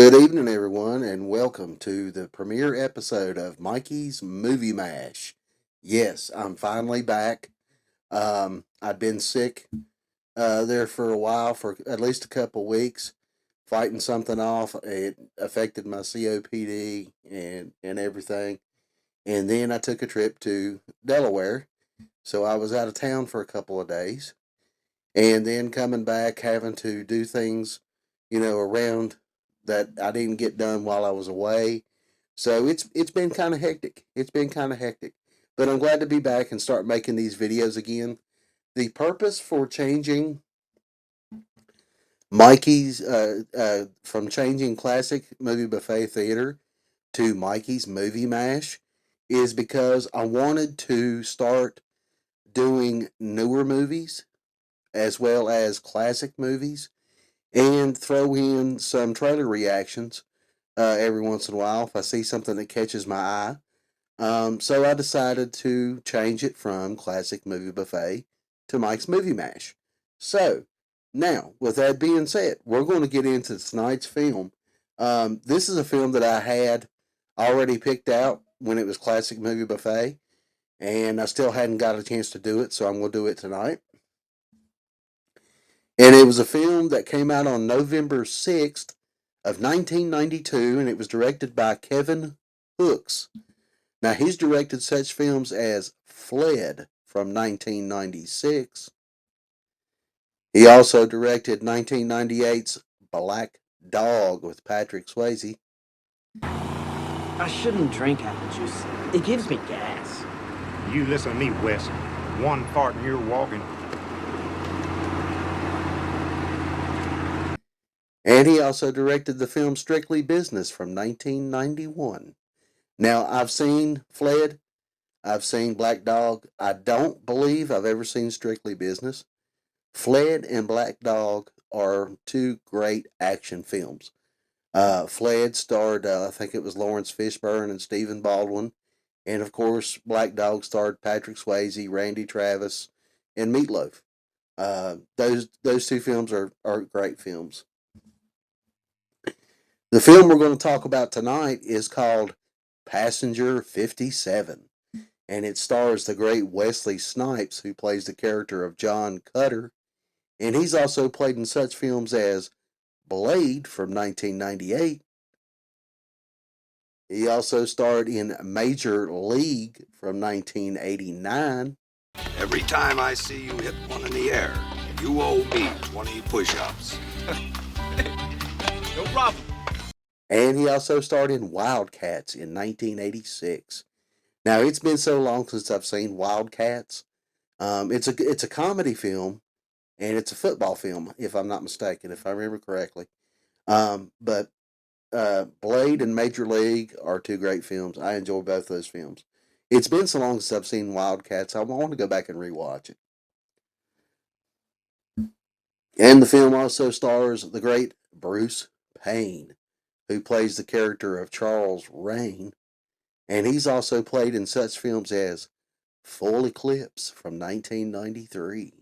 Good evening, everyone, and welcome to the premiere episode of Mikey's Movie Mash. Yes, I'm finally back. I'd been sick there for a while, for at least a couple weeks, fighting something off. It affected my COPD and everything. And then I took a trip to Delaware, so I was out of town for a couple of days. And then coming back, having to do things, around that I didn't get done while I was away. So it's been kind of hectic. It's been kind of hectic. But I'm glad to be back and start making these videos again. The purpose for changing Mikey's from changing classic movie buffet theater to Mikey's Movie Mash is because I wanted to start doing newer movies as well as classic movies and throw in some trailer reactions every once in a while if I see something that catches my eye. So I decided to change it from Classic Movie Buffet to Mike's Movie Mash. So, now, with that being said, we're going to get into tonight's film. This is a film that I had already picked out when it was Classic Movie Buffet, and I still hadn't got a chance to do it, so I'm going to do it tonight. And it was a film that came out on November 6th of 1992, and it was directed by Kevin Hooks. Now, he's directed such films as Fled from 1996. He also directed 1998's Black Dog with Patrick Swayze. I shouldn't drink apple juice. It gives me gas. You listen to me, Wes. One fart and you're walking. And he also directed the film Strictly Business from 1991. Now, I've seen Fled. I've seen Black Dog. I don't believe I've ever seen Strictly Business. Fled and Black Dog are two great action films. Fled starred, I think it was Lawrence Fishburne and Stephen Baldwin. And of course, Black Dog starred Patrick Swayze, Randy Travis, and Meatloaf. Those two films are great films. The film we're going to talk about tonight is called Passenger 57, and it stars the great Wesley Snipes, who plays the character of John Cutter, and he's also played in such films as Blade from 1998. He also starred in Major League from 1989. Every time I see you hit one in the air, you owe me 20 push-ups. No problem. And he also starred in Wildcats in 1986. Now, it's been so long since I've seen Wildcats. It's a comedy film, and it's a football film, if I'm not mistaken, if I remember correctly. But Blade and Major League are two great films. I enjoy both those films. It's been so long since I've seen Wildcats, I want to go back and rewatch it. And the film also stars the great Bruce Payne, who plays the character of Charles Rain, and he's also played in such films as Full Eclipse from 1993,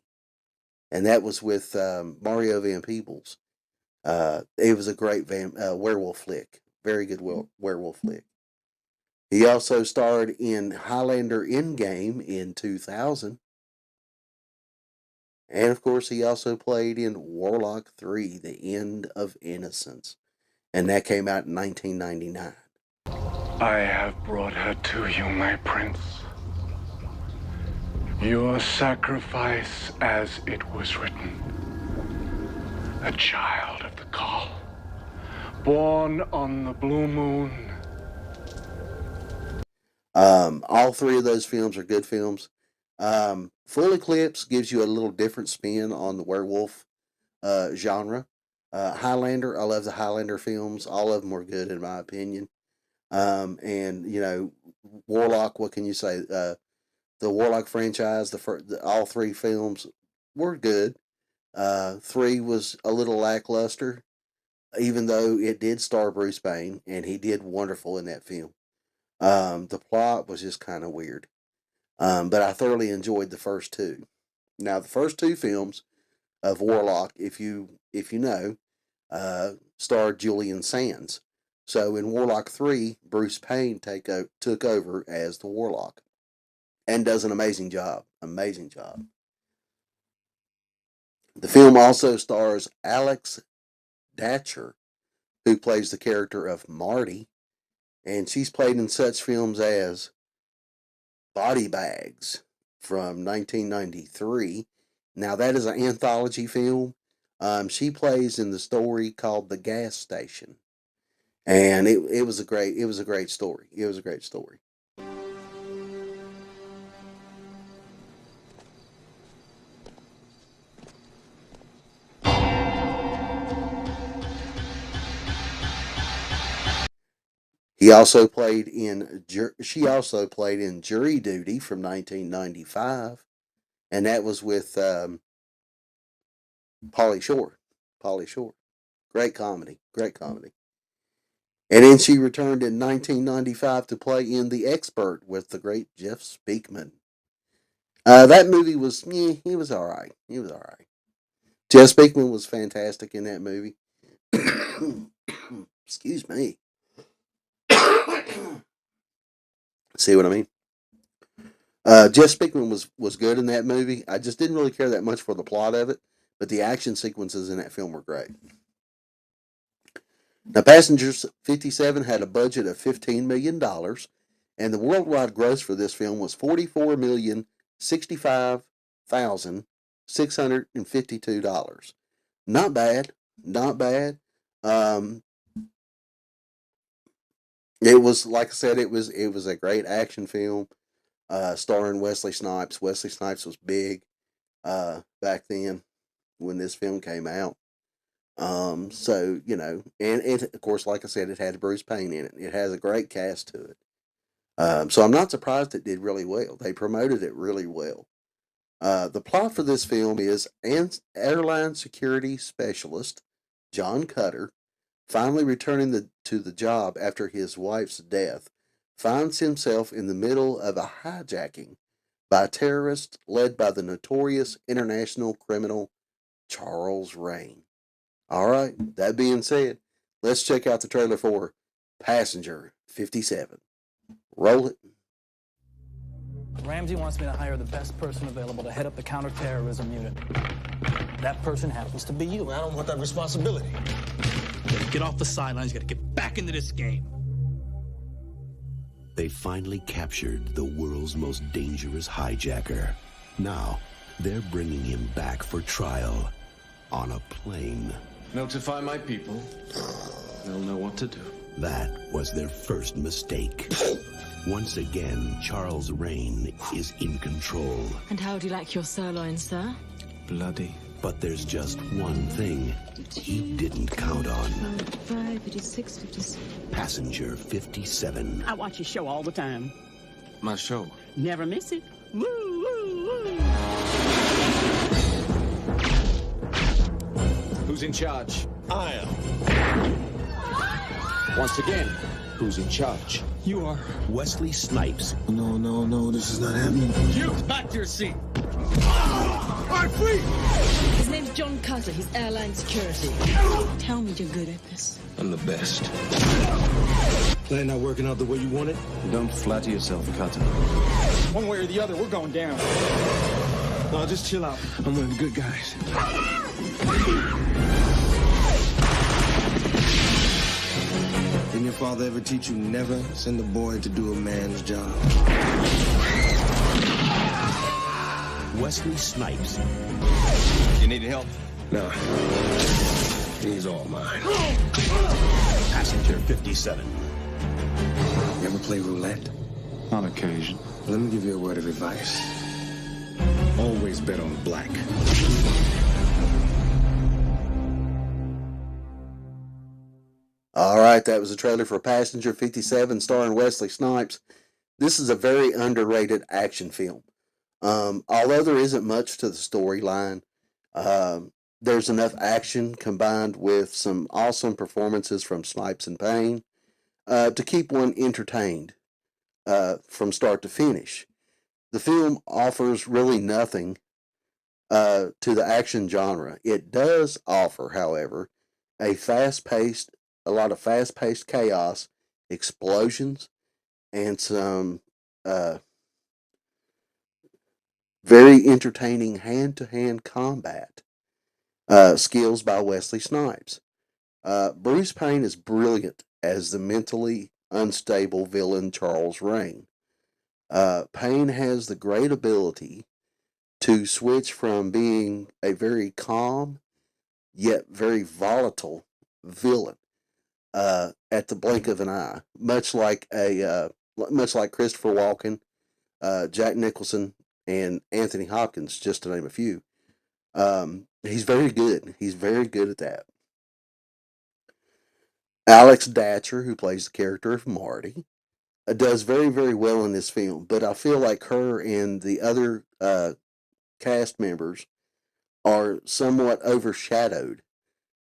and that was with Mario Van Peebles. It was a great werewolf flick, very good werewolf flick. He also starred in Highlander Endgame in 2000, and of course he also played in Warlock 3, The End of Innocence, and that came out in 1999. I have brought her to you, my prince. Your sacrifice as it was written. A child of the call, born on the blue moon. All three of those films are good films. Full Eclipse gives you a little different spin on the werewolf genre. Highlander, I love the Highlander films. All of them were good in my opinion. And Warlock, what can you say? The Warlock franchise, all three films were good. 3 was a little lackluster, even though it did star Bruce Payne, and he did wonderful in that film. The plot was just kind of weird. But I thoroughly enjoyed the first two. Now, the first two films of Warlock, if you know, starred Julian Sands. So in Warlock 3, Bruce Payne took over as the Warlock and does an amazing job. Amazing job. The film also stars Alex Datcher, who plays the character of Marty, and she's played in such films as Body Bags from 1993. Now, that is an anthology film. She plays in the story called The Gas Station. And it was a great story. It was a great story. She also played in Jury Duty from 1995, and that was with Pauly Shore. Great comedy. And then she returned in 1995 to play in The Expert with the great Jeff Speakman. That movie was, he was all right. Jeff Speakman was fantastic in that movie. Excuse me. See what I mean? Jeff Speakman was good in that movie. I just didn't really care that much for the plot of it, but the action sequences in that film were great. Now, Passengers 57 had a budget of $15 million, and the worldwide gross for this film was $44,065,652. Not bad. It was, like I said, it was a great action film, starring Wesley Snipes. Wesley Snipes was big back then when this film came out. So, and it, of course, like I said, it had Bruce Payne in it. It has a great cast to it. So I'm not surprised it did really well. They promoted it really well. The plot for this film is airline security specialist John Cutter, finally returning to the job after his wife's death, finds himself in the middle of a hijacking by terrorists led by the notorious international criminal Charles Rain. All right, that being said, let's check out the trailer for Passenger 57. Roll it. Ramsey wants me to hire the best person available to head up the counterterrorism unit. That person happens to be you. Well, I don't want that responsibility. You gotta get off the sidelines, you gotta get back into this game. They finally captured the world's most dangerous hijacker. Now, they're bringing him back for trial on a plane. Notify my people. They'll know what to do. That was their first mistake. Once again, Charles Rain is in control. And how do you like your sirloin, sir? Bloody. But there's just one thing he didn't count on. 55, 56, 57. Passenger 57. I watch your show all the time. My show? Never miss it. Woo, woo, woo. Who's in charge? I am. Once again, who's in charge? You are. Wesley Snipes. No, this is not happening. You, back to your seat. All right, please. His name's John Cutter. He's airline security. Tell me you're good at this. I'm the best. Plan not working out the way you want it? Don't flatter yourself, Cutter. One way or the other, we're going down. No, just chill out. I'm one of the good guys. Didn't your father ever teach you never send a boy to do a man's job? Wesley Snipes. You need help? No. He's all mine. Passenger 57. You ever play roulette? On occasion. Let me give you a word of advice. Always bet on black. All right, that was a trailer for Passenger 57 starring Wesley Snipes. This is a very underrated action film. Although there isn't much to the storyline, there's enough action combined with some awesome performances from Snipes and Payne to keep one entertained from start to finish. The film offers really nothing to the action genre. It does offer, however, a lot of fast-paced chaos, explosions, and some uh, very entertaining hand-to-hand combat skills by Wesley Snipes. Bruce Payne is brilliant as the mentally unstable villain Charles Rain. Payne has the great ability to switch from being a very calm yet very volatile villain at the blink of an eye, much like Christopher Walken, Jack Nicholson, and Anthony Hopkins, just to name a few. He's very good. He's very good at that. Alex Datcher, who plays the character of Marty, does very, very well in this film, but I feel like her and the other cast members are somewhat overshadowed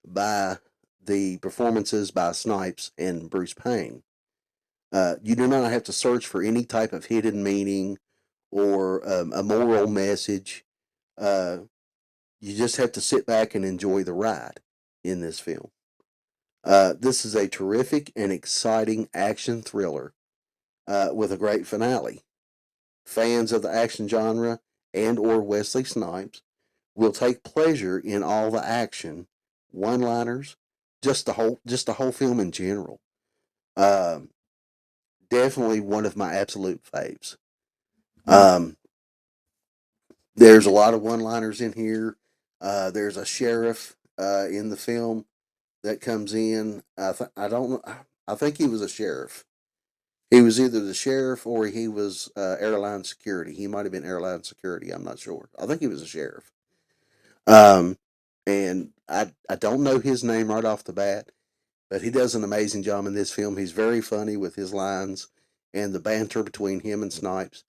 by the performances by Snipes and Bruce Payne. You do not have to search for any type of hidden meaning or a moral message. You just have to sit back and enjoy the ride in this film. This is a terrific and exciting action thriller with a great finale. Fans of the action genre and or Wesley Snipes will take pleasure in all the action, one-liners, just the whole film in general. Definitely one of my absolute faves. There's a lot of one-liners in here. There's a sheriff in the film that comes in. I don't know. I think he was a sheriff. He was either the sheriff or he was airline security. He might have been airline security. I'm not sure. I think he was a sheriff. And I don't know his name right off the bat, but he does an amazing job in this film. He's very funny with his lines, and the banter between him and Snipes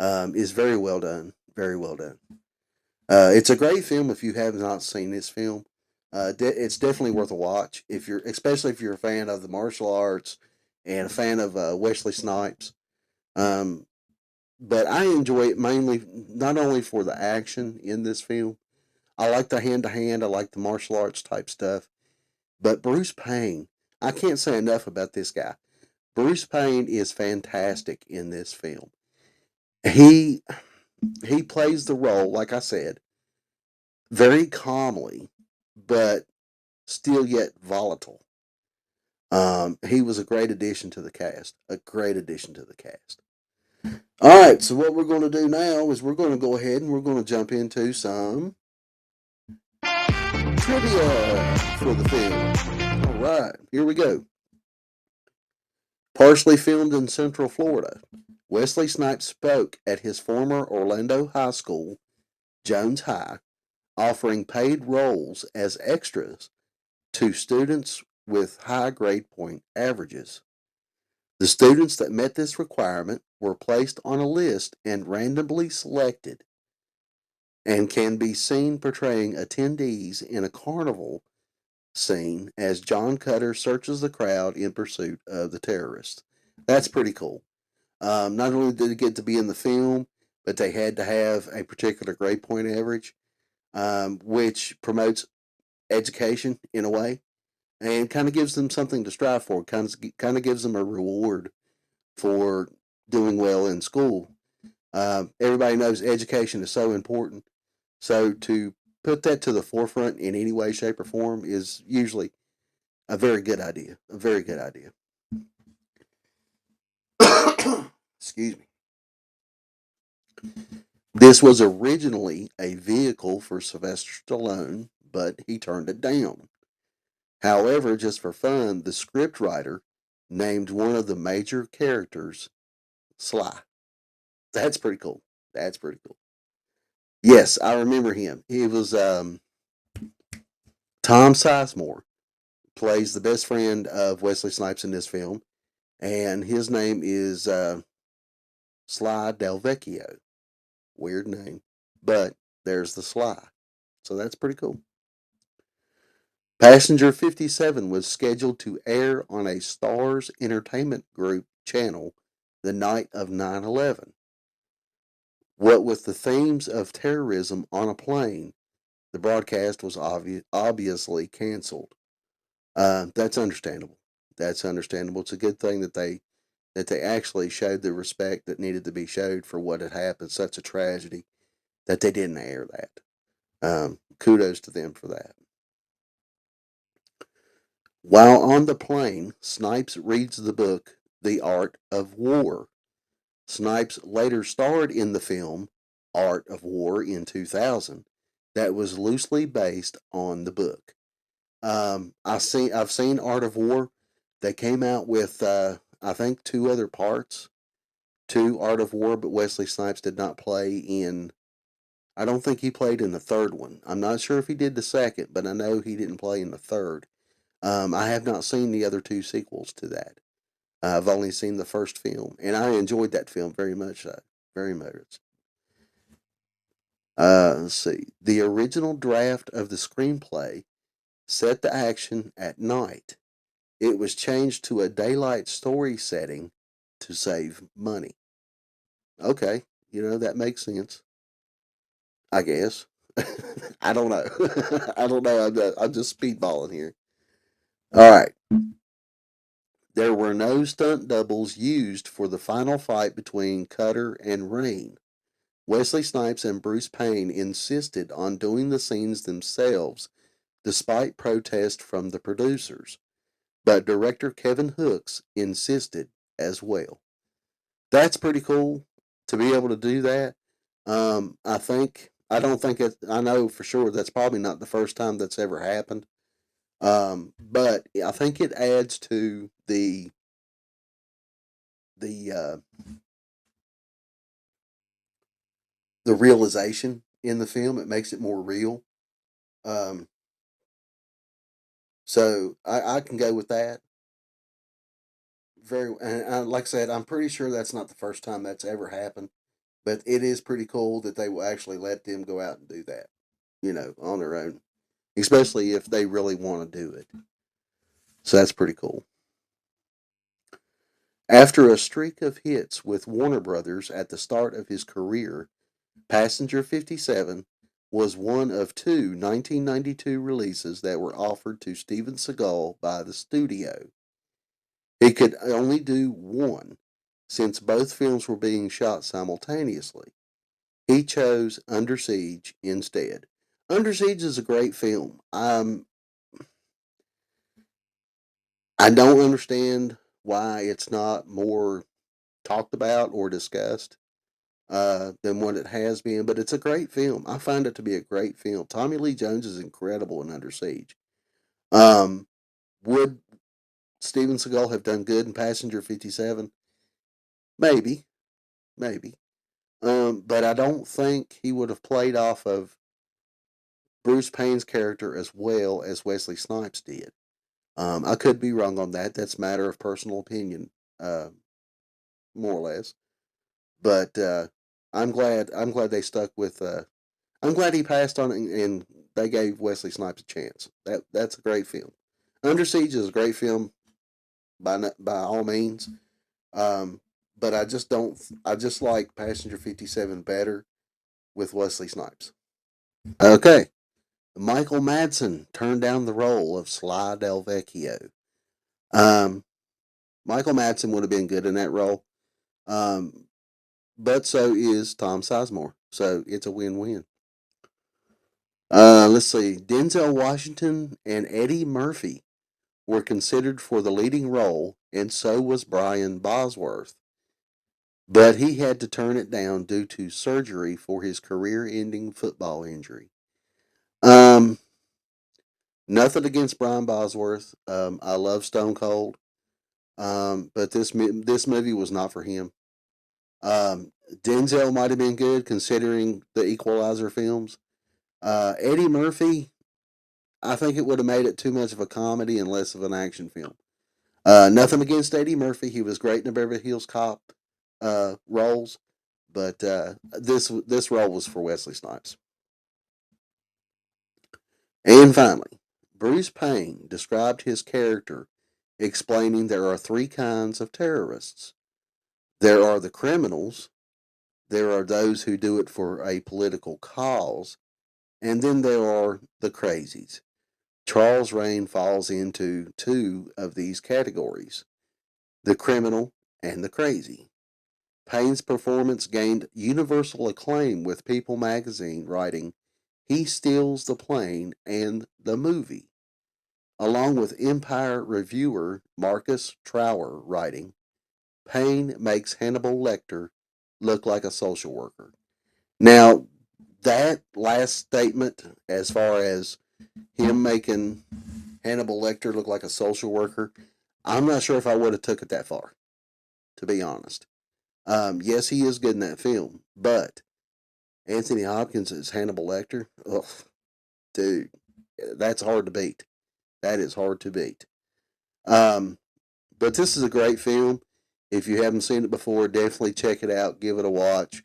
is very well done. Very well done. It's a great film if you have not seen this film. It's definitely worth a watch especially if you're a fan of the martial arts and a fan of Wesley Snipes. But I enjoy it mainly not only for the action in this film. I like the hand to hand. I like the martial arts type stuff. But Bruce Payne, I can't say enough about this guy. Bruce Payne is fantastic in this film. He plays the role, like I said, very calmly, but still yet volatile. He was a great addition to the cast. A great addition to the cast. All right, so what we're going to do now is we're going to go ahead and we're going to jump into some trivia for the film. All right, here we go. Partially filmed in Central Florida, Wesley Snipes spoke at his former Orlando high school, Jones High, offering paid roles as extras to students with high grade point averages. The students that met this requirement were placed on a list and randomly selected and can be seen portraying attendees in a carnival scene as John Cutter searches the crowd in pursuit of the terrorists. That's pretty cool. Not only did they get to be in the film, but they had to have a particular grade point average, which promotes education in a way and kind of gives them something to strive for. Kind of gives them a reward for doing well in school. Everybody knows education is so important. So to put that to the forefront in any way, shape, or form is usually a very good idea. A very good idea. Excuse me. This was originally a vehicle for Sylvester Stallone, but he turned it down. However, just for fun, the scriptwriter named one of the major characters Sly. That's pretty cool. That's pretty cool. Yes, I remember him. He was Tom Sizemore plays the best friend of Wesley Snipes in this film, and his name is Sly Del Vecchio. Weird name, but there's the Sly. So that's pretty cool. Passenger 57 was scheduled to air on a Stars Entertainment Group channel the night of 9/11. What with the themes of terrorism on a plane, the broadcast was obviously canceled. That's understandable. That's understandable. It's a good thing that they actually showed the respect that needed to be showed for what had happened. Such a tragedy that they didn't air that. Kudos to them for that. While on the plane, Snipes reads the book The Art of War. Snipes later starred in the film Art of War in 2000 that was loosely based on the book. I've seen Art of War. They came out with I think two other parts to Art of War, but Wesley Snipes did not play in. I don't think he played in the third one. I'm not sure if he did the second, but I know he didn't play in the third. I have not seen the other two sequels to that. I've only seen the first film, and I enjoyed that film very much. Very much. Let's see. The original draft of the screenplay set the action at night. It was changed to a daylight story setting to save money. Okay, that makes sense. I guess. I don't know. I don't know. I'm just speedballing here. All right. There were no stunt doubles used for the final fight between Cutter and Rain. Wesley Snipes and Bruce Payne insisted on doing the scenes themselves, despite protest from the producers. But director Kevin Hooks insisted as well. That's pretty cool to be able to do that. I don't think I know for sure that's probably not the first time that's ever happened. But I think it adds to the the realization in the film. It makes it more real. Um, so I can go with that. Like I said, I'm pretty sure that's not the first time that's ever happened, but it is pretty cool that they will actually let them go out and do that, on their own, especially if they really want to do it. So that's pretty cool. After a streak of hits with Warner Brothers at the start of his career, Passenger 57 was one of two 1992 releases that were offered to Steven Seagal by the studio. He could only do one, since both films were being shot simultaneously. He chose Under Siege instead. Under Siege is a great film. I don't understand why it's not more talked about or discussed than what it has been, but it's a great film. I find it to be a great film. Tommy Lee Jones is incredible in Under Siege. Um, would Steven Seagal have done good in Passenger 57? Maybe, maybe. But I don't think he would have played off of Bruce Payne's character as well as Wesley Snipes did. I could be wrong on that. That's a matter of personal opinion, uh, more or less. But I'm glad they stuck with. I'm glad he passed on it and they gave Wesley Snipes a chance. That's a great film. Under Siege is a great film by all means. Um, but I just don't. I just like Passenger 57 better with Wesley Snipes. Okay, Michael Madsen turned down the role of Sly Del Vecchio. Um, Michael Madsen would have been good in that role, um, but so is Tom Sizemore. So it's a win-win. Let's see. Denzel Washington and Eddie Murphy were considered for the leading role, and so was Brian Bosworth. But he had to turn it down due to surgery for his career ending football injury. Um, Nothing against Brian Bosworth. I love Stone Cold. But this movie was not for him. Denzel might have been good considering the Equalizer films. Eddie Murphy, I think it would have made it too much of a comedy and less of an action film. Nothing against Eddie Murphy. He was great in the Beverly Hills Cop roles, but this role was for Wesley Snipes. And finally, Bruce Payne described his character, explaining there are three kinds of terrorists. There are the criminals, there are those who do it for a political cause, and then there are the crazies. Charles Rain falls into two of these categories: the criminal and the crazy. Payne's performance gained universal acclaim, with People magazine writing, "He steals the plane and the movie," along with Empire reviewer Marcus Trower writing, "Payne makes Hannibal Lecter look like a social worker." Now, that last statement, as far as him making Hannibal Lecter look like a social worker, I'm not sure if I would have took it that far, to be honest. Yes, he is good in that film, but Anthony Hopkins as Hannibal Lecter, ugh, dude, that's hard to beat. That is hard to beat. But this is a great film. If you haven't seen it before, definitely check it out. Give it a watch.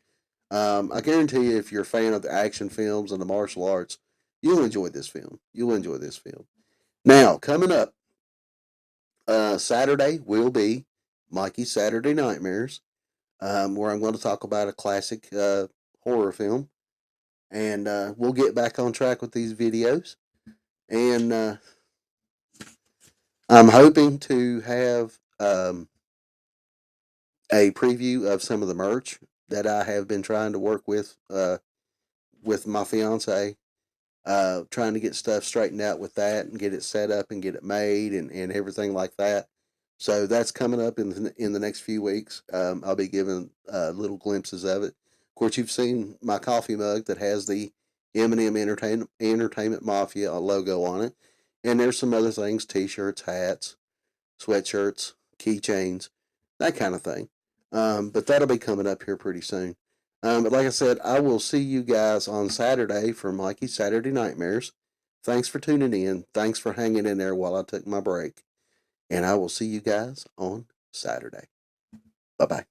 I guarantee you, if you're a fan of the action films and the martial arts, you'll enjoy this film. You'll enjoy this film. Now, coming up, Saturday will be Mikey's Saturday Nightmares, where I'm going to talk about a classic horror film. And we'll get back on track with these videos. And I'm hoping to have a preview of some of the merch that I have been trying to work with my fiance, trying to get stuff straightened out with that and get it set up and get it made and everything like that. So that's coming up in the next few weeks. I'll be giving little glimpses of it. Of course, you've seen my coffee mug that has the M&M Entertainment Mafia logo on it, and there's some other things: t-shirts, hats, sweatshirts, keychains, that kind of thing. But that'll be coming up here pretty soon. But like I said, I will see you guys on Saturday for Mikey's Saturday Nightmares. Thanks for tuning in. Thanks for hanging in there while I took my break. And I will see you guys on Saturday. Bye-bye.